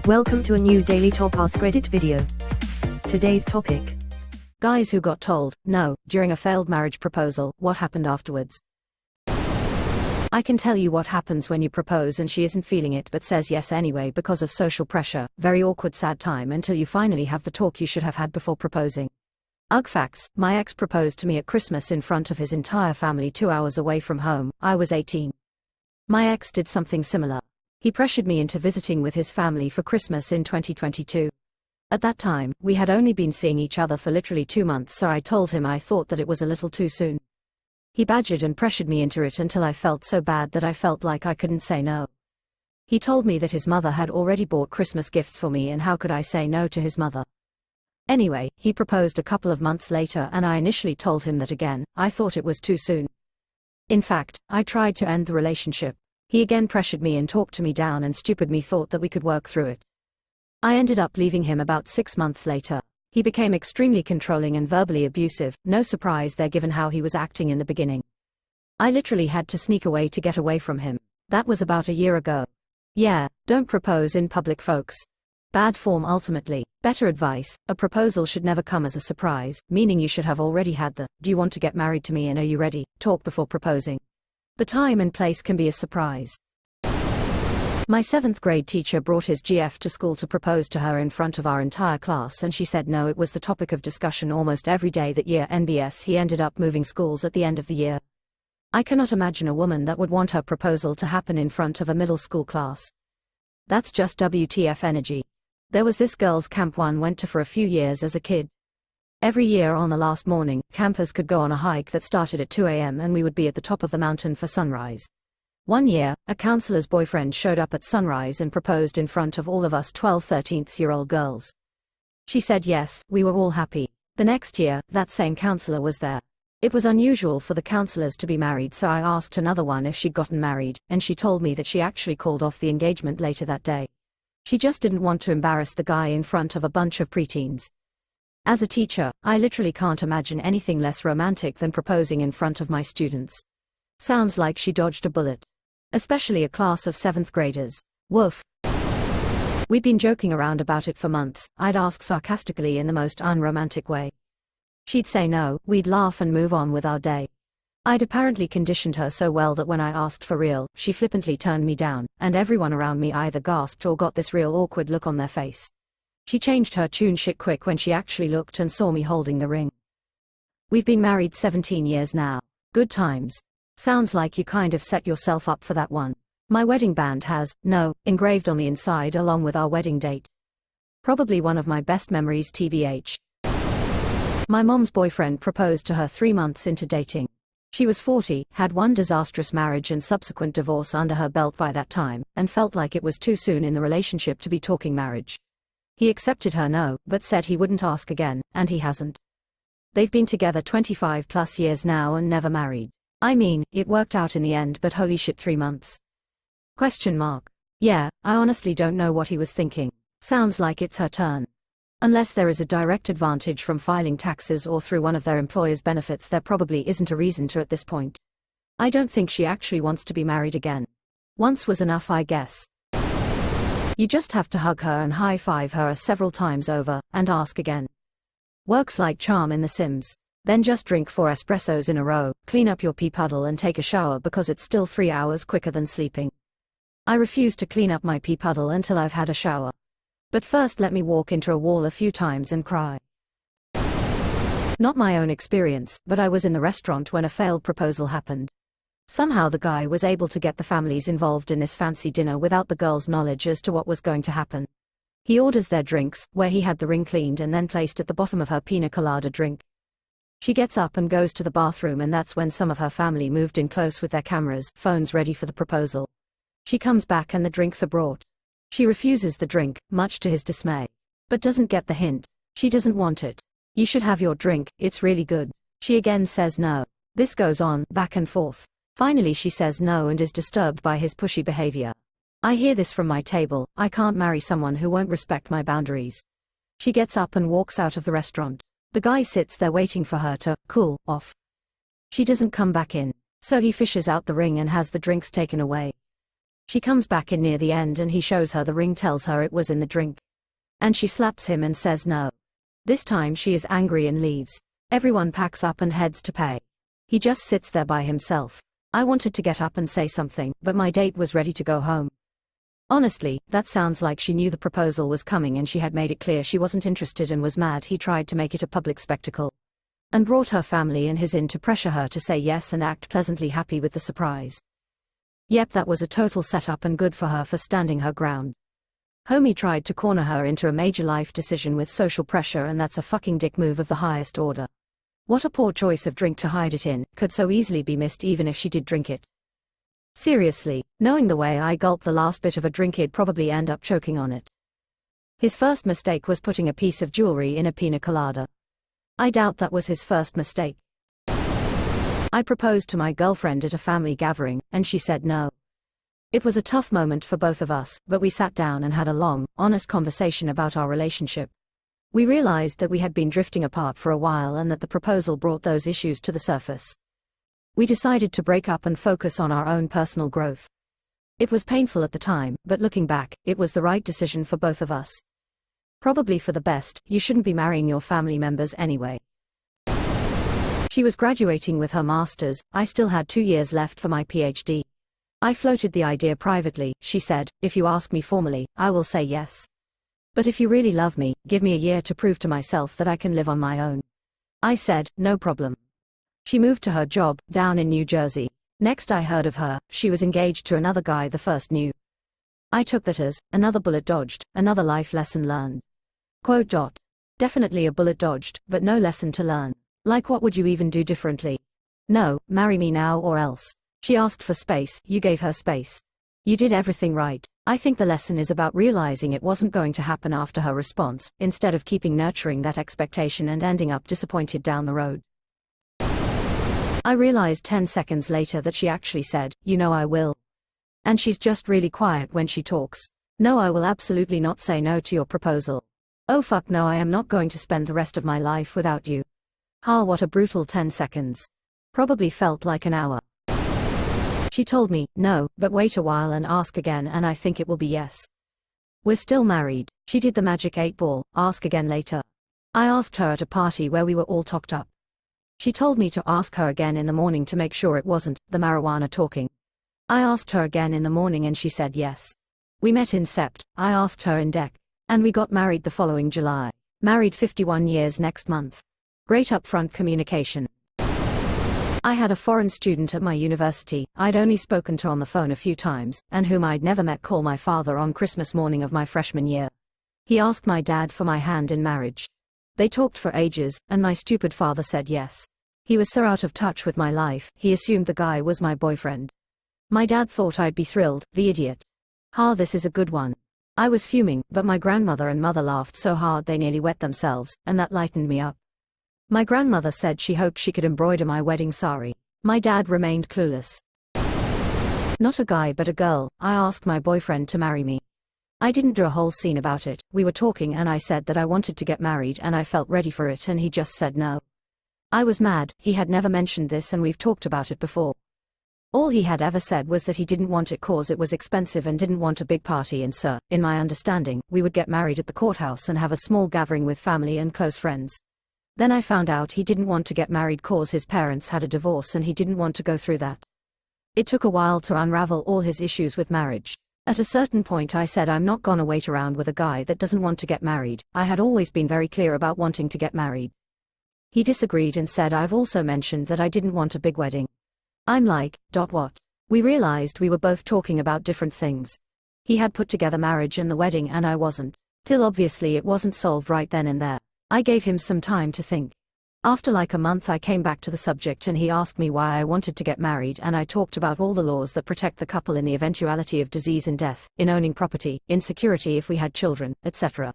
Welcome to a new daily top AskReddit video. Today's topic: guys who got told no during a failed marriage proposal, what happened afterwards. I can tell you what happens when you propose and she isn't feeling it but says yes anyway because of social pressure. Very awkward, sad time until you finally have the talk you should have had before proposing. Ugh, facts. My ex proposed to me at Christmas in front of his entire family 2 hours away from home. I was 18. My ex did something similar. He pressured me into visiting with his family for Christmas in 2022. At that time, we had only been seeing each other for literally 2 months, so I told him I thought that it was a little too soon. He badgered and pressured me into it until I felt so bad that I felt like I couldn't say no. He told me that his mother had already bought Christmas gifts for me and how could I say no to his mother. Anyway, he proposed a couple of months later and I initially told him that again, I thought it was too soon. In fact, I tried to end the relationship. He again pressured me and talked to me down, and stupid me thought that we could work through it. I ended up leaving him about 6 months later. He became extremely controlling and verbally abusive, no surprise there given how he was acting in the beginning. I literally had to sneak away to get away from him. That was about a year ago. Yeah, don't propose in public, folks. Bad form ultimately. Better advice: a proposal should never come as a surprise, meaning you should have already had the "do you want to get married to me and are you ready" talk before proposing. The time and place can be a surprise. My 7th grade teacher brought his GF to school to propose to her in front of our entire class and she said no. It was the topic of discussion almost every day that year. NBS, he ended up moving schools at the end of the year. I cannot imagine a woman that would want her proposal to happen in front of a middle school class. That's just WTF energy. There was this girls' camp one went to for a few years as a kid. Every year on the last morning, campers could go on a hike that started at 2 a.m. and we would be at the top of the mountain for sunrise. One year, a counselor's boyfriend showed up at sunrise and proposed in front of all of us 13th-year-old girls. She said yes, we were all happy. The next year, that same counselor was there. It was unusual for the counselors to be married, so I asked another one if she'd gotten married, and she told me that she actually called off the engagement later that day. She just didn't want to embarrass the guy in front of a bunch of preteens. As a teacher, I literally can't imagine anything less romantic than proposing in front of my students. Sounds like she dodged a bullet. Especially a class of 7th graders. Woof. We'd been joking around about it for months. I'd ask sarcastically in the most unromantic way. She'd say no, we'd laugh and move on with our day. I'd apparently conditioned her so well that when I asked for real, she flippantly turned me down, and everyone around me either gasped or got this real awkward look on their face. She changed her tune shit quick when she actually looked and saw me holding the ring. We've been married 17 years now. Good times. Sounds like you kind of set yourself up for that one. My wedding band has "no" engraved on the inside along with our wedding date. Probably one of my best memories, TBH. My mom's boyfriend proposed to her 3 months into dating. She was 40, had one disastrous marriage and subsequent divorce under her belt by that time, and felt like it was too soon in the relationship to be talking marriage. He accepted her no, but said he wouldn't ask again, and he hasn't. They've been together 25 plus years now and never married. I mean, it worked out in the end, but holy shit, 3 months? Question mark. Yeah, I honestly don't know what he was thinking. Sounds like it's her turn. Unless there is a direct advantage from filing taxes or through one of their employer's benefits, there probably isn't a reason to at this point. I don't think she actually wants to be married again. Once was enough, I guess. You just have to hug her and high-five her several times over, and ask again. Works like charm in The Sims. Then just drink 4 espressos in a row, clean up your pee puddle and take a shower because it's still 3 hours quicker than sleeping. I refuse to clean up my pee puddle until I've had a shower. But first let me walk into a wall a few times and cry. Not my own experience, but I was in the restaurant when a failed proposal happened. Somehow the guy was able to get the families involved in this fancy dinner without the girl's knowledge as to what was going to happen. He orders their drinks, where he had the ring cleaned and then placed at the bottom of her pina colada drink. She gets up and goes to the bathroom, and that's when some of her family moved in close with their cameras, phones ready for the proposal. She comes back and the drinks are brought. She refuses the drink, much to his dismay. But doesn't get the hint. She doesn't want it. You should have your drink, it's really good. She again says no. This goes on, back and forth. Finally she says no and is disturbed by his pushy behavior. I hear this from my table. I can't marry someone who won't respect my boundaries. She gets up and walks out of the restaurant. The guy sits there waiting for her to cool off. She doesn't come back in, so he fishes out the ring and has the drinks taken away. She comes back in near the end and he shows her the ring, tells her it was in the drink. And she slaps him and says no. This time she is angry and leaves. Everyone packs up and heads to pay. He just sits there by himself. I wanted to get up and say something, but my date was ready to go home. Honestly, that sounds like she knew the proposal was coming and she had made it clear she wasn't interested and was mad he tried to make it a public spectacle. And brought her family and his in to pressure her to say yes and act pleasantly happy with the surprise. Yep, that was a total setup and good for her for standing her ground. Homie tried to corner her into a major life decision with social pressure, and that's a fucking dick move of the highest order. What a poor choice of drink to hide it in, could so easily be missed even if she did drink it. Seriously, knowing the way I gulped the last bit of a drink, he'd probably end up choking on it. His first mistake was putting a piece of jewelry in a pina colada. I doubt that was his first mistake. I proposed to my girlfriend at a family gathering, and she said no. It was a tough moment for both of us, but we sat down and had a long, honest conversation about our relationship. We realized that we had been drifting apart for a while and that the proposal brought those issues to the surface. We decided to break up and focus on our own personal growth. It was painful at the time, but looking back, it was the right decision for both of us. Probably for the best. You shouldn't be marrying your family members anyway. She was graduating with her master's, I still had 2 years left for my PhD. I floated the idea privately. She said, if you ask me formally, I will say yes. But if you really love me, give me a year to prove to myself that I can live on my own. I said, no problem. She moved to her job, down in New Jersey. Next I heard of her, she was engaged to another guy the first knew. I took that as, another bullet dodged, another life lesson learned. Quote. Definitely a bullet dodged, but no lesson to learn. Like, what would you even do differently? No, marry me now or else. She asked for space, you gave her space. You did everything right. I think the lesson is about realizing it wasn't going to happen after her response, instead of keeping nurturing that expectation and ending up disappointed down the road. I realized 10 seconds later that she actually said, you know I will. And she's just really quiet when she talks. No, I will absolutely not say no to your proposal. Oh fuck no, I am not going to spend the rest of my life without you. Ha, what a brutal 10 seconds. Probably felt like an hour. She told me, no, but wait a while and ask again, and I think it will be yes. We're still married. She did the magic 8-ball, ask again later. I asked her at a party where we were all talked up. She told me to ask her again in the morning to make sure it wasn't the marijuana talking. I asked her again in the morning and she said yes. We met in Sept, I asked her in Dec. And we got married the following July. Married 51 years next month. Great upfront communication. I had a foreign student at my university I'd only spoken to on the phone a few times, and whom I'd never met, call my father on Christmas morning of my freshman year. He asked my dad for my hand in marriage. They talked for ages, and my stupid father said yes. He was so out of touch with my life, he assumed the guy was my boyfriend. My dad thought I'd be thrilled, the idiot. Ha, this is a good one. I was fuming, but my grandmother and mother laughed so hard they nearly wet themselves, and that lightened me up. My grandmother said she hoped she could embroider my wedding sari. My dad remained clueless. Not a guy but a girl, I asked my boyfriend to marry me. I didn't do a whole scene about it. We were talking and I said that I wanted to get married and I felt ready for it, and he just said no. I was mad. He had never mentioned this and we've talked about it before. All he had ever said was that he didn't want it cause it was expensive and didn't want a big party, and so, in my understanding, we would get married at the courthouse and have a small gathering with family and close friends. Then I found out he didn't want to get married cause his parents had a divorce and he didn't want to go through that. It took a while to unravel all his issues with marriage. At a certain point I said I'm not gonna wait around with a guy that doesn't want to get married. I had always been very clear about wanting to get married. He disagreed and said I've also mentioned that I didn't want a big wedding. I'm like, what? We realized we were both talking about different things. He had put together marriage and the wedding and I wasn't. Till obviously it wasn't solved right then and there. I gave him some time to think. After like a month I came back to the subject and he asked me why I wanted to get married, and I talked about all the laws that protect the couple in the eventuality of disease and death, in owning property, in security if we had children, etc.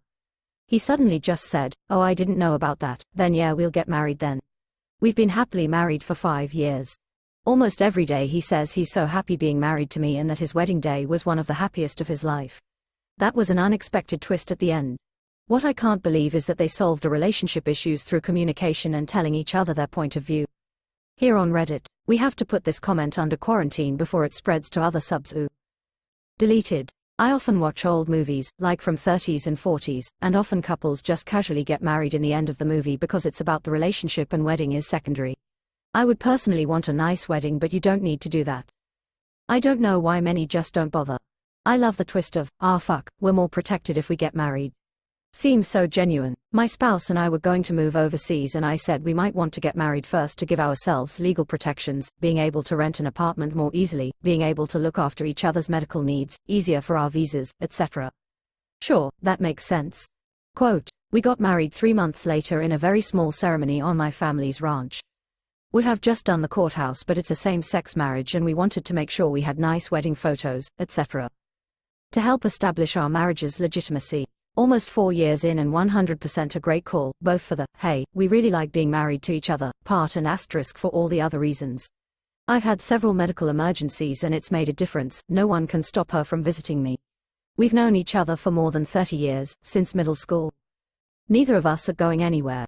He suddenly just said, oh, I didn't know about that. Then yeah, we'll get married then. We've been happily married for 5 years. Almost every day he says he's so happy being married to me and that his wedding day was one of the happiest of his life. That was an unexpected twist at the end. What I can't believe is that they solved the relationship issues through communication and telling each other their point of view. Here on Reddit, we have to put this comment under quarantine before it spreads to other subs. Ooh. Deleted. I often watch old movies, like from 30s and 40s, and often couples just casually get married in the end of the movie because it's about the relationship and wedding is secondary. I would personally want a nice wedding, but you don't need to do that. I don't know why many just don't bother. I love the twist of, fuck, we're more protected if we get married. Seems so genuine. My spouse and I were going to move overseas and I said we might want to get married first to give ourselves legal protections, being able to rent an apartment more easily, being able to look after each other's medical needs, easier for our visas, etc. Sure, that makes sense. Quote, we got married 3 months later in a very small ceremony on my family's ranch. Would have just done the courthouse, but it's a same-sex marriage and we wanted to make sure we had nice wedding photos, etc. To help establish our marriage's legitimacy. Almost 4 years in and 100% a great call, both for the, hey, we really like being married to each other, part and asterisk for all the other reasons. I've had several medical emergencies and it's made a difference, no one can stop her from visiting me. We've known each other for more than 30 years, since middle school. Neither of us are going anywhere.